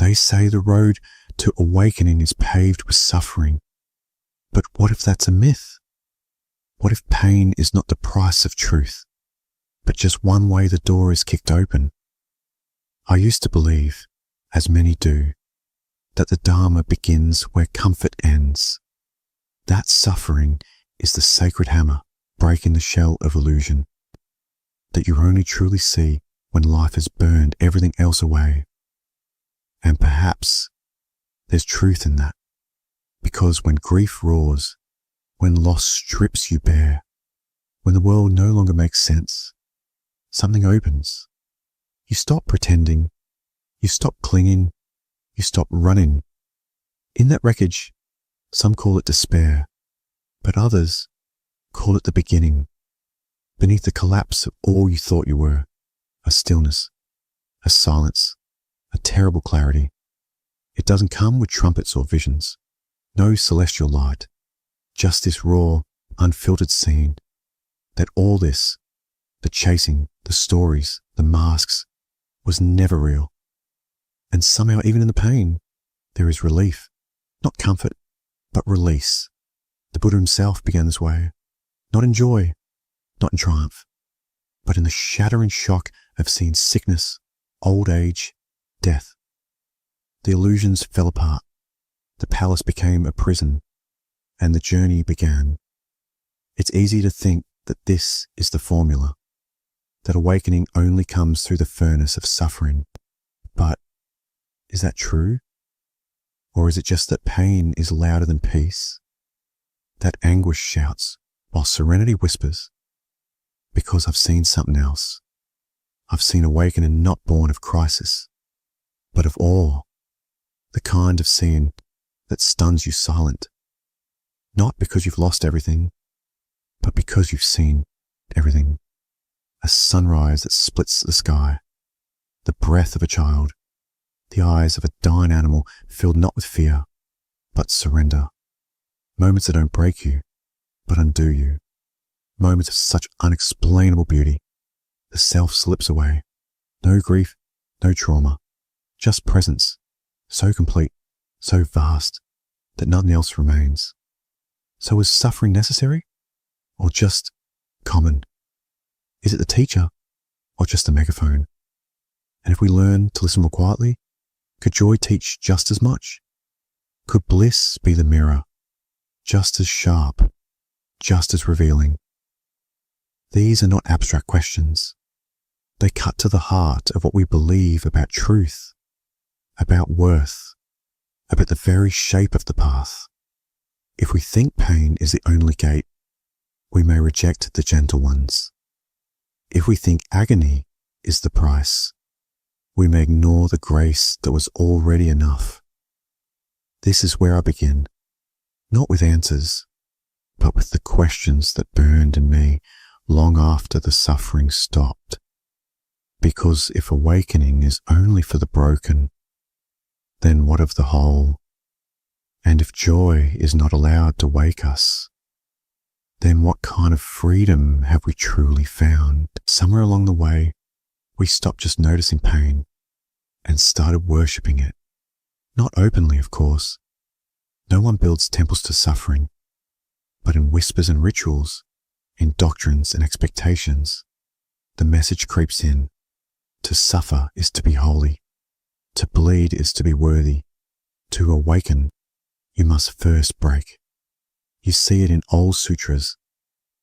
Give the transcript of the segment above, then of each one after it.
They say the road to awakening is paved with suffering. But what if that's a myth? What if pain is not the price of truth, but just one way the door is kicked open? I used to believe, as many do, that the Dharma begins where comfort ends. That suffering is the sacred hammer breaking the shell of illusion, that you only truly see when life has burned everything else away. And perhaps there's truth in that, because when grief roars, when loss strips you bare, when the world no longer makes sense, something opens. You stop pretending, you stop clinging, you stop running. In that wreckage, some call it despair, but others call it the beginning. Beneath the collapse of all you thought you were, a stillness, a silence, a terrible clarity. It doesn't come with trumpets or visions, no celestial light, just this raw, unfiltered scene, that all this, the chasing, the stories, the masks, was never real. And somehow even in the pain, there is relief, not comfort, but release. The Buddha himself began this way, not in joy, not in triumph, but in the shattering shock of seeing sickness, old age, death. The illusions fell apart, the palace became a prison, and the journey began. It's easy to think that this is the formula, that awakening only comes through the furnace of suffering. But is that true? Or is it just that pain is louder than peace? That anguish shouts while serenity whispers? Because I've seen something else. I've seen awakening not born of crisis, but of awe, the kind of seeing that stuns you silent, not because you've lost everything, but because you've seen everything. A sunrise that splits the sky, the breath of a child, the eyes of a dying animal filled not with fear, but surrender. Moments that don't break you, but undo you. Moments of such unexplainable beauty. The self slips away. No grief, no trauma, just presence, so complete, so vast, that nothing else remains. So is suffering necessary, or just common? Is it the teacher, or just the megaphone? And if we learn to listen more quietly, could joy teach just as much? Could bliss be the mirror, just as sharp, just as revealing? These are not abstract questions. They cut to the heart of what we believe about truth, about worth, about the very shape of the path. If we think pain is the only gate, we may reject the gentle ones. If we think agony is the price, we may ignore the grace that was already enough. This is where I begin, not with answers, but with the questions that burned in me long after the suffering stopped. Because if awakening is only for the broken, then what of the whole? And if joy is not allowed to wake us, then what kind of freedom have we truly found? Somewhere along the way, we stopped just noticing pain and started worshipping it. Not openly, of course. No one builds temples to suffering, but in whispers and rituals, in doctrines and expectations, the message creeps in. To suffer is to be holy. To bleed is to be worthy. To awaken, you must first break. You see it in old sutras,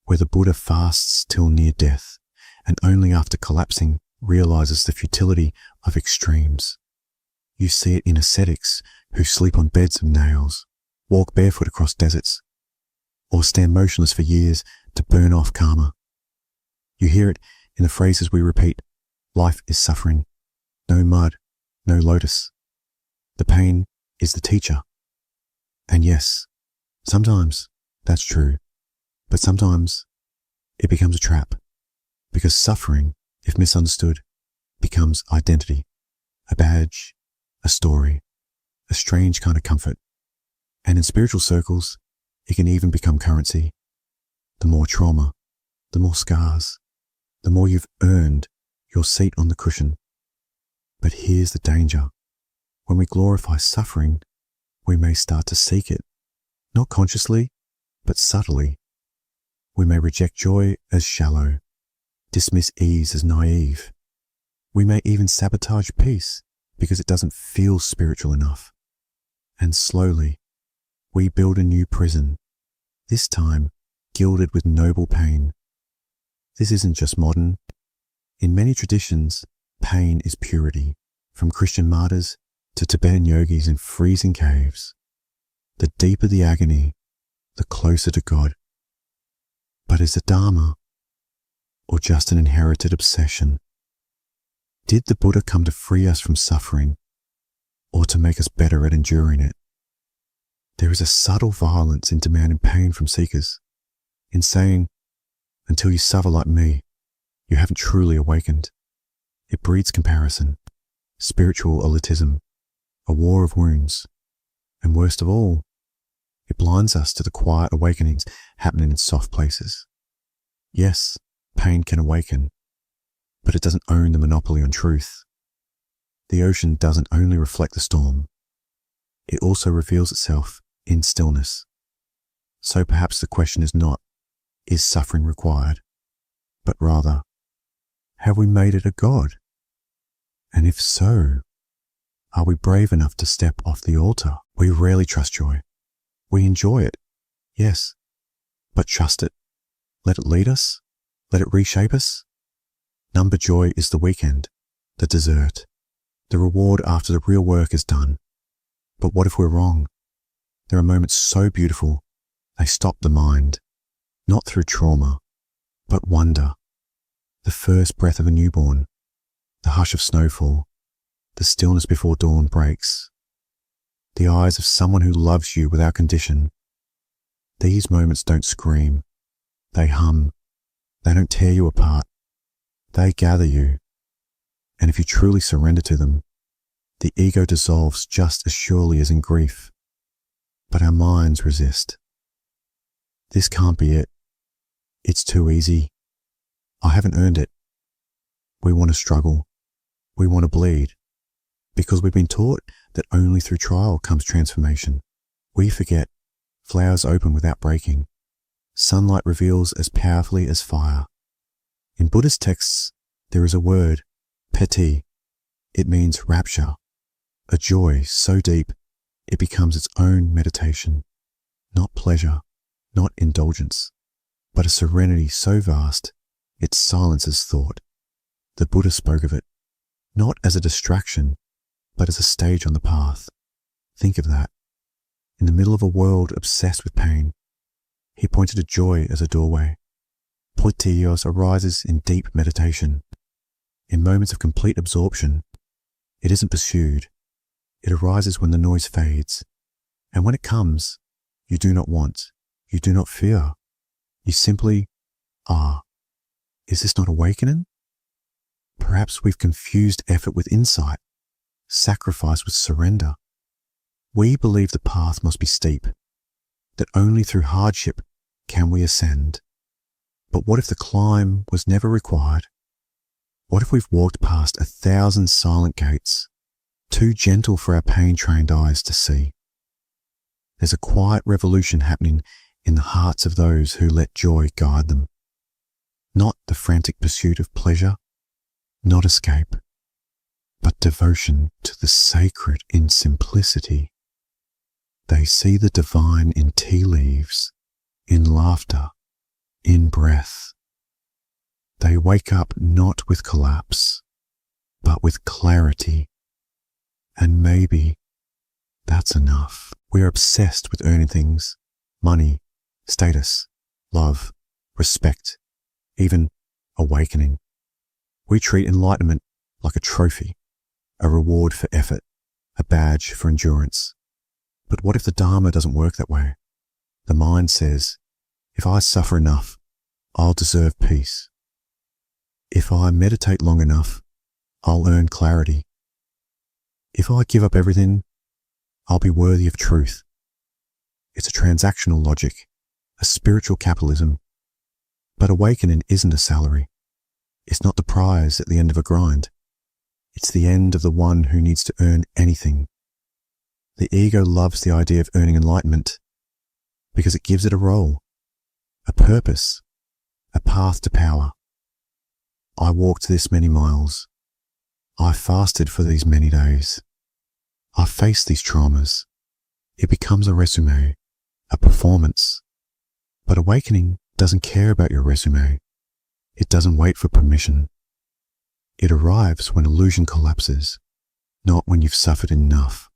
where the Buddha fasts till near death, and only after collapsing realizes the futility of extremes. You see it in ascetics who sleep on beds of nails, walk barefoot across deserts, or stand motionless for years to burn off karma. You hear it in the phrases we repeat: life is suffering, no mud, no lotus. The pain is the teacher. And yes, sometimes that's true, but sometimes it becomes a trap, because suffering, if misunderstood, becomes identity, a badge, a story, a strange kind of comfort. And in spiritual circles, it can even become currency. The more trauma, the more scars, the more you've earned your seat on the cushion. But here's the danger. When we glorify suffering, we may start to seek it, not consciously, but subtly. We may reject joy as shallow, dismiss ease as naive. We may even sabotage peace because it doesn't feel spiritual enough. And slowly, we build a new prison, this time gilded with noble pain. This isn't just modern. In many traditions, pain is purity, from Christian martyrs to Tibetan yogis in freezing caves. The deeper the agony, the closer to God. But is it Dharma, or just an inherited obsession? Did the Buddha come to free us from suffering, or to make us better at enduring it? There is a subtle violence in demanding pain from seekers, in saying, until you suffer like me, you haven't truly awakened. It breeds comparison, spiritual elitism, a war of wounds, and worst of all, it blinds us to the quiet awakenings happening in soft places. Yes, pain can awaken, but it doesn't own the monopoly on truth. The ocean doesn't only reflect the storm, it also reveals itself in stillness. So perhaps the question is not, is suffering required? But rather, have we made it a god? And if so, are we brave enough to step off the altar? We rarely trust joy. We enjoy it, yes, but trust it. Let it lead us. Let it reshape us. Number joy is the weekend, the dessert, the reward after the real work is done. But what if we're wrong? There are moments so beautiful, they stop the mind, not through trauma, but wonder. The first breath of a newborn, the hush of snowfall, the stillness before dawn breaks, the eyes of someone who loves you without condition. These moments don't scream, they hum, they don't tear you apart, they gather you. And if you truly surrender to them, the ego dissolves just as surely as in grief. But our minds resist. This can't be it. It's too easy. I haven't earned it. We want to struggle. We want to bleed. Because we've been taught that only through trial comes transformation. We forget flowers open without breaking. Sunlight reveals as powerfully as fire. In Buddhist texts, there is a word, peti. It means rapture, a joy so deep it becomes its own meditation. Not pleasure, not indulgence, but a serenity so vast it silences thought. The Buddha spoke of it, not as a distraction, but as a stage on the path. Think of that. In the middle of a world obsessed with pain, he pointed to joy as a doorway. Poitios arises in deep meditation. In moments of complete absorption, it isn't pursued. It arises when the noise fades. And when it comes, you do not want, you do not fear. You simply are. Is this not awakening? Perhaps we've confused effort with insight, sacrifice with surrender. We believe the path must be steep, that only through hardship can we ascend. But what if the climb was never required? What if we've walked past 1,000 silent gates, too gentle for our pain-trained eyes to see? There's a quiet revolution happening in the hearts of those who let joy guide them. Not the frantic pursuit of pleasure, not escape, but devotion to the sacred in simplicity. They see the divine in tea leaves, in laughter, in breath. They wake up not with collapse, but with clarity. And maybe that's enough. We are obsessed with earning things, money, status, love, respect, even awakening. We treat enlightenment like a trophy, a reward for effort, a badge for endurance. But what if the Dharma doesn't work that way? The mind says, if I suffer enough, I'll deserve peace. If I meditate long enough, I'll earn clarity. If I give up everything, I'll be worthy of truth. It's a transactional logic, a spiritual capitalism. But awakening isn't a salary. It's not the prize at the end of a grind. It's the end of the one who needs to earn anything The ego loves the idea of earning enlightenment because it gives it a role, a purpose, a path to power. I walked this many miles. I fasted for these many days. I faced these traumas. It becomes a resume, a performance. But awakening doesn't care about your resume. It doesn't wait for permission. It arrives when illusion collapses, not when you've suffered enough.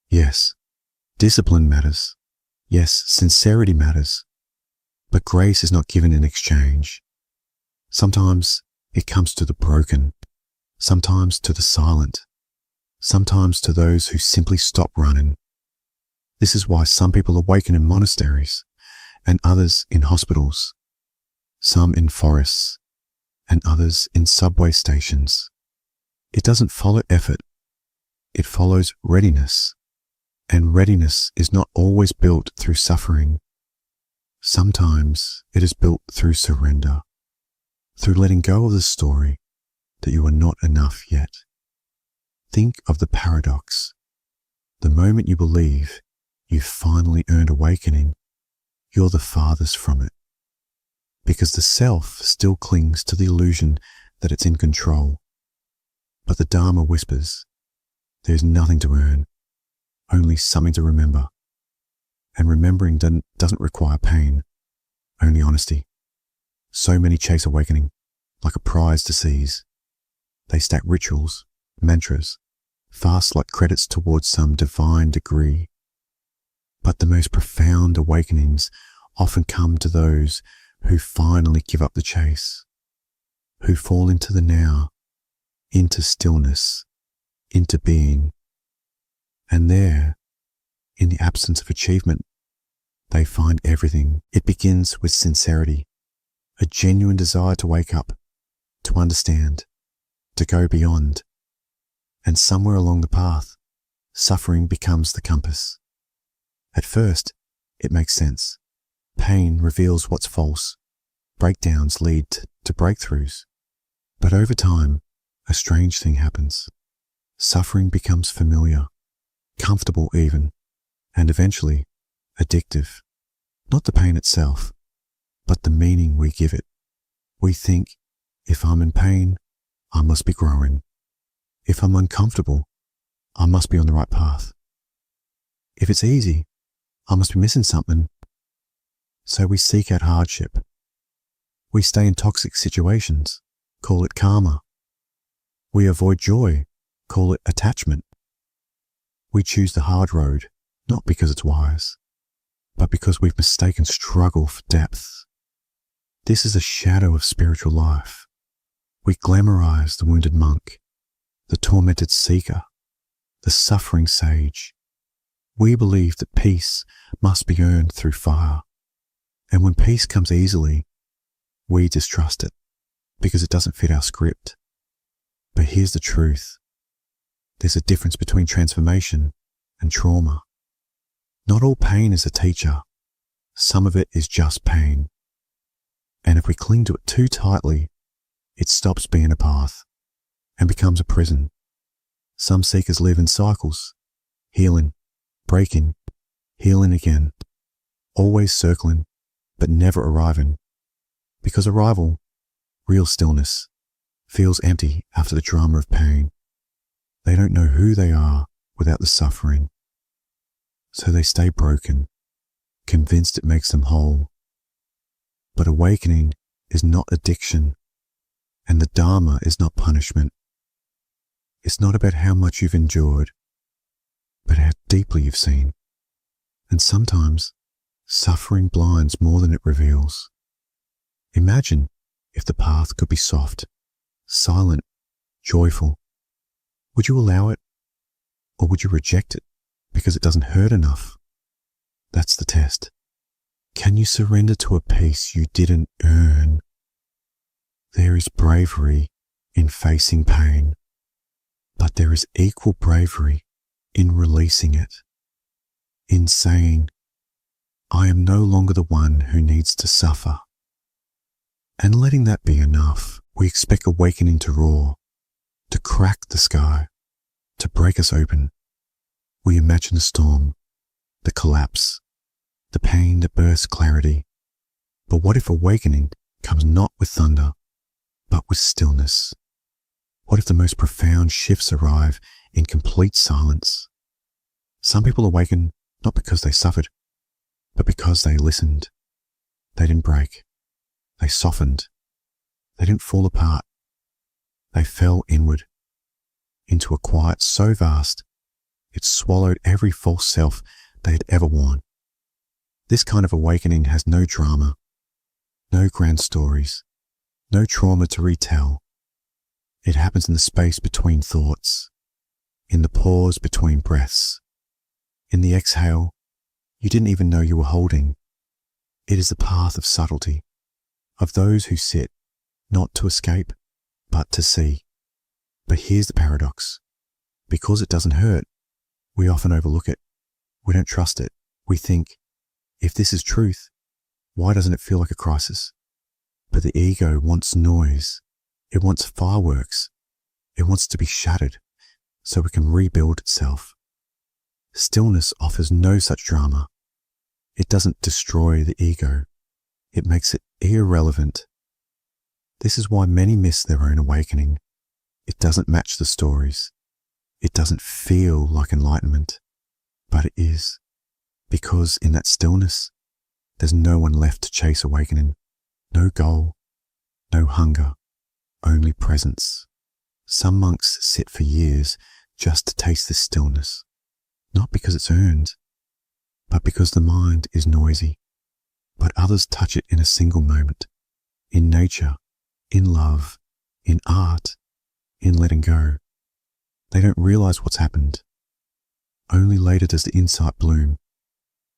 Yes, discipline matters. Yes, sincerity matters. But grace is not given in exchange. Sometimes it comes to the broken, sometimes to the silent, sometimes to those who simply stop running. This is why some people awaken in monasteries and others in hospitals, some in forests and others in subway stations. It doesn't follow effort. It follows readiness. And readiness is not always built through suffering. Sometimes it is built through surrender, through letting go of the story that you are not enough yet. Think of the paradox. The moment you believe you've finally earned awakening, you're the farthest from it, because the self still clings to the illusion that it's in control. But the Dharma whispers, there's nothing to earn, only something to remember. And remembering doesn't require pain, only honesty. So many chase awakening, like a prize to seize. They stack rituals, mantras, fast like credits towards some divine degree. But the most profound awakenings often come to those who finally give up the chase, who fall into the now, into stillness, into being. And there, in the absence of achievement, they find everything. It begins with sincerity, a genuine desire to wake up, to understand, to go beyond. And somewhere along the path, suffering becomes the compass. At first, it makes sense. Pain reveals what's false. Breakdowns lead to breakthroughs. But over time, a strange thing happens. Suffering becomes familiar, comfortable even, and eventually addictive. Not the pain itself, but the meaning we give it. We think, if I'm in pain, I must be growing. If I'm uncomfortable, I must be on the right path. If it's easy, I must be missing something. So we seek out hardship. We stay in toxic situations, call it karma. We avoid joy, call it attachment. We choose the hard road, not because it's wise, but because we've mistaken struggle for depth. This is a shadow of spiritual life. We glamorize the wounded monk, the tormented seeker, the suffering sage. We believe that peace must be earned through fire. And when peace comes easily, we distrust it because it doesn't fit our script. But here's the truth. There's a difference between transformation and trauma. Not all pain is a teacher. Some of it is just pain. And if we cling to it too tightly, it stops being a path and becomes a prison. Some seekers live in cycles, healing, breaking, healing again, always circling, but never arriving. Because arrival, real stillness, feels empty after the drama of pain. They don't know who they are without the suffering. So they stay broken, convinced it makes them whole. But awakening is not addiction, and the Dharma is not punishment. It's not about how much you've endured, but how deeply you've seen. And sometimes, suffering blinds more than it reveals. Imagine if the path could be soft, silent, joyful. Would you allow it, or would you reject it because it doesn't hurt enough? That's the test. Can you surrender to a peace you didn't earn? There is bravery in facing pain, but there is equal bravery in releasing it, in saying, I am no longer the one who needs to suffer. And letting that be enough, we expect awakening to roar, to crack the sky, to break us open. We imagine the storm, the collapse, the pain that bursts clarity. But what if awakening comes not with thunder, but with stillness? What if the most profound shifts arrive in complete silence? Some people awaken not because they suffered, but because they listened. They didn't break. They softened. They didn't fall apart. They fell inward into a quiet so vast it swallowed every false self they had ever worn. This kind of awakening has no drama, no grand stories, no trauma to retell. It happens in the space between thoughts, in the pause between breaths, in the exhale you didn't even know you were holding. It is the path of subtlety, of those who sit, not to escape, but to see. But here's the paradox. Because it doesn't hurt, we often overlook it. We don't trust it. We think, if this is truth, why doesn't it feel like a crisis? But the ego wants noise. It wants fireworks. It wants to be shattered so it can rebuild itself. Stillness offers no such drama. It doesn't destroy the ego. It makes it irrelevant. This is why many miss their own awakening. It doesn't match the stories. It doesn't feel like enlightenment, but it is. Because in that stillness, there's no one left to chase awakening. No goal, no hunger, only presence. Some monks sit for years just to taste this stillness, not because it's earned, but because the mind is noisy. But others touch it in a single moment, in nature, in love, in art, in letting go. They don't realize what's happened. Only later does the insight bloom.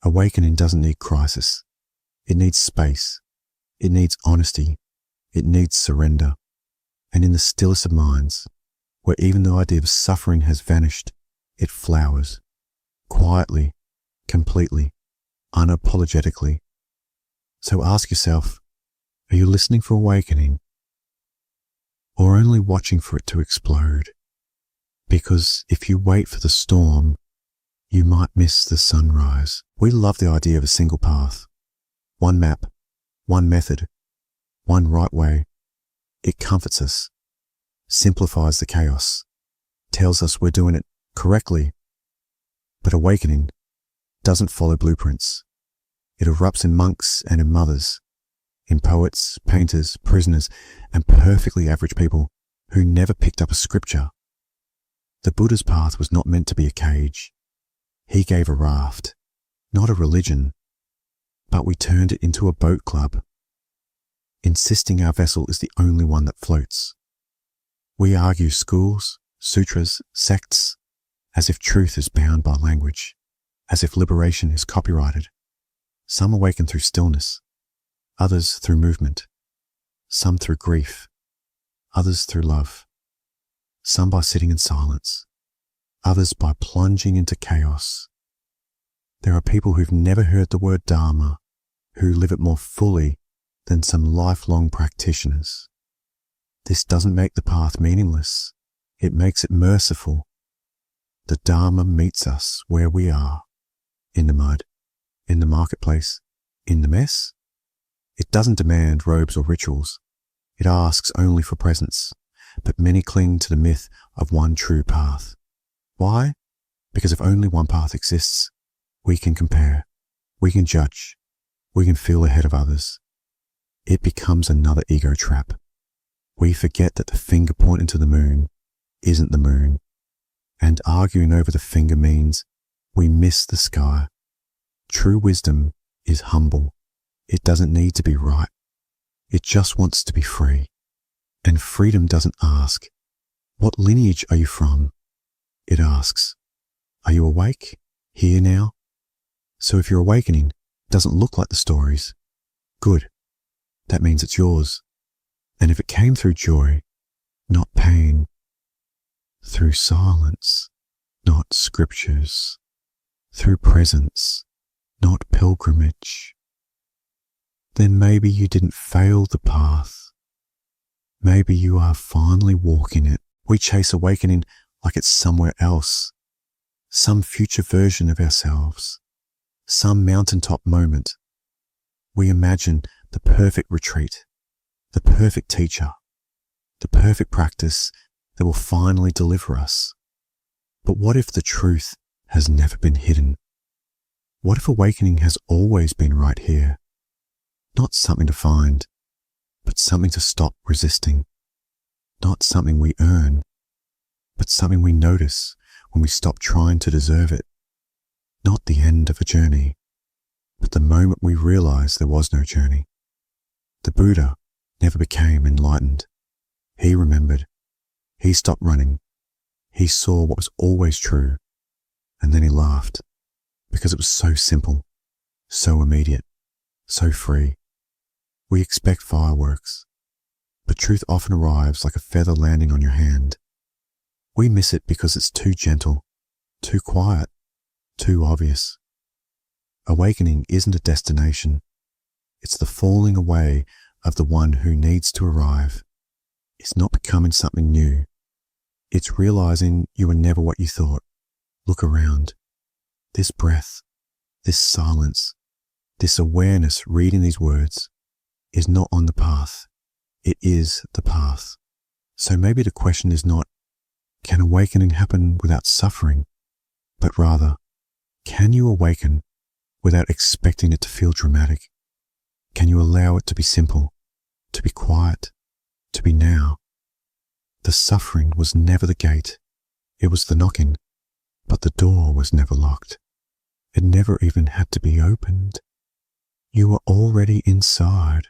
Awakening doesn't need crisis. It needs space. It needs honesty. It needs surrender. And in the stillest of minds, where even the idea of suffering has vanished, it flowers. Quietly, completely, unapologetically. So ask yourself, are you listening for awakening? Or only watching for it to explode? Because if you wait for the storm, you might miss the sunrise. We love the idea of a single path. One map, one method, one right way. It comforts us, simplifies the chaos, tells us we're doing it correctly. But awakening doesn't follow blueprints. It erupts in monks and in mothers, in poets, painters, prisoners, and perfectly average people who never picked up a scripture. The Buddha's path was not meant to be a cage. He gave a raft, not a religion, but we turned it into a boat club, insisting our vessel is the only one that floats. We argue schools, sutras, sects, as if truth is bound by language, as if liberation is copyrighted. Some awaken through stillness, others through movement, some through grief, others through love, some by sitting in silence, others by plunging into chaos. There are people who've never heard the word Dharma, who live it more fully than some lifelong practitioners. This doesn't make the path meaningless. It makes it merciful. The Dharma meets us where we are, in the mud, in the marketplace, in the mess. It doesn't demand robes or rituals. It asks only for presence, but many cling to the myth of one true path. Why? Because if only one path exists, we can compare, we can judge, we can feel ahead of others. It becomes another ego trap. We forget that the finger pointing to the moon isn't the moon, and arguing over the finger means we miss the sky. True wisdom is humble. It doesn't need to be right. It just wants to be free. And freedom doesn't ask, what lineage are you from? It asks, are you awake, here now? So if your awakening doesn't look like the stories, good. That means it's yours. And if it came through joy, not pain, through silence, not scriptures, through presence, not pilgrimage, then maybe you didn't fail the path. Maybe you are finally walking it. We chase awakening like it's somewhere else. some future version of ourselves, some mountaintop moment. We imagine the perfect retreat, the perfect teacher, the perfect practice that will finally deliver us. But what if the truth has never been hidden? What if awakening has always been right here? Not something to find, but something to stop resisting. Not something we earn, but something we notice when we stop trying to deserve it. Not the end of a journey, but the moment we realize there was no journey. The Buddha never became enlightened. He remembered. He stopped running. He saw what was always true, and then he laughed, because it was so simple, so immediate, so free. We expect fireworks, but truth often arrives like a feather landing on your hand. We miss it because it's too gentle, too quiet, too obvious. Awakening isn't a destination. It's the falling away of the one who needs to arrive. It's not becoming something new. It's realizing you were never what you thought. Look around. This breath, this silence, this awareness reading these words is not on the path. It is the path. So maybe the question is not, can awakening happen without suffering? But rather, can you awaken without expecting it to feel dramatic? Can you allow it to be simple, to be quiet, to be now? The suffering was never the gate. It was the knocking, but the door was never locked. It never even had to be opened. You were already inside.